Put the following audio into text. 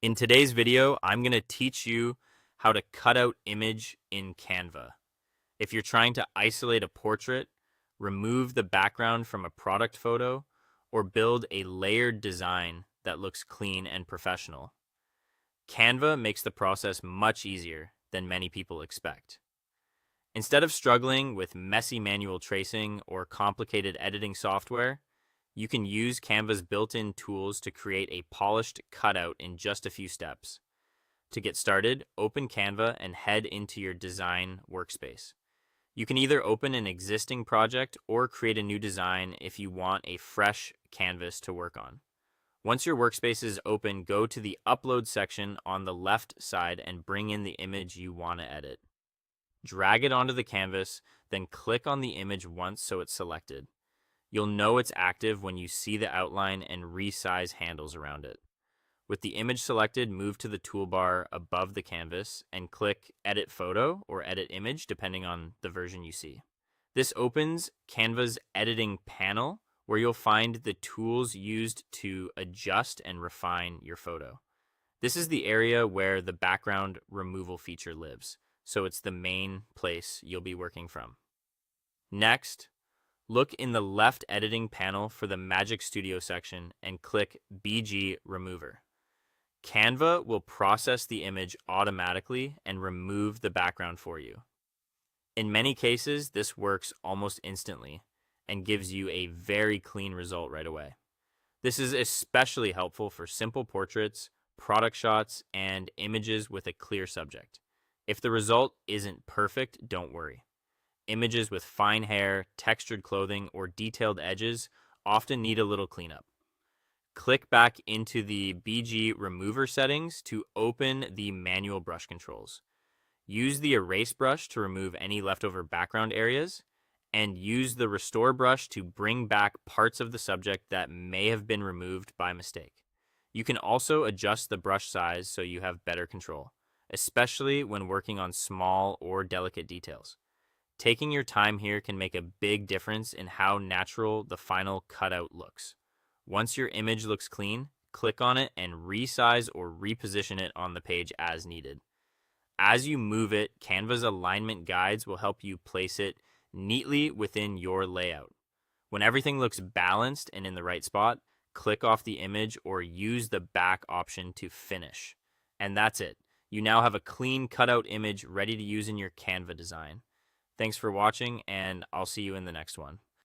In today's video, I'm going to teach you how to cut out image in Canva. If you're trying to isolate a portrait, remove the background from a product photo, or build a layered design that looks clean and professional, Canva makes the process much easier than many people expect. Instead of struggling with messy manual tracing or complicated editing software, you can use Canva's built-in tools to create a polished cutout in just a few steps. To get started, open Canva and head into your design workspace. You can either open an existing project or create a new design if you want a fresh canvas to work on. Once your workspace is open, go to the Upload section on the left side and bring in the image you want to edit. Drag it onto the canvas, then click on the image once so it's selected. You'll know it's active when you see the outline and resize handles around it. With the image selected, move to the toolbar above the canvas and click Edit Photo or Edit Image, depending on the version you see. This opens Canva's editing panel, where you'll find the tools used to adjust and refine your photo. This is the area where the background removal feature lives, so it's the main place you'll be working from. Next, look in the left editing panel for the Magic Studio section and click BG Remover. Canva will process the image automatically and remove the background for you. In many cases, this works almost instantly and gives you a very clean result right away. This is especially helpful for simple portraits, product shots, and images with a clear subject. If the result isn't perfect, don't worry. Images with fine hair, textured clothing, or detailed edges often need a little cleanup. Click back into the BG Remover settings to open the manual brush controls. Use the erase brush to remove any leftover background areas, and use the restore brush to bring back parts of the subject that may have been removed by mistake. You can also adjust the brush size so you have better control, especially when working on small or delicate details. Taking your time here can make a big difference in how natural the final cutout looks. Once your image looks clean, click on it and resize or reposition it on the page as needed. As you move it, Canva's alignment guides will help you place it neatly within your layout. When everything looks balanced and in the right spot, click off the image or use the back option to finish. And that's it. You now have a clean cutout image ready to use in your Canva design. Thanks for watching, and I'll see you in the next one.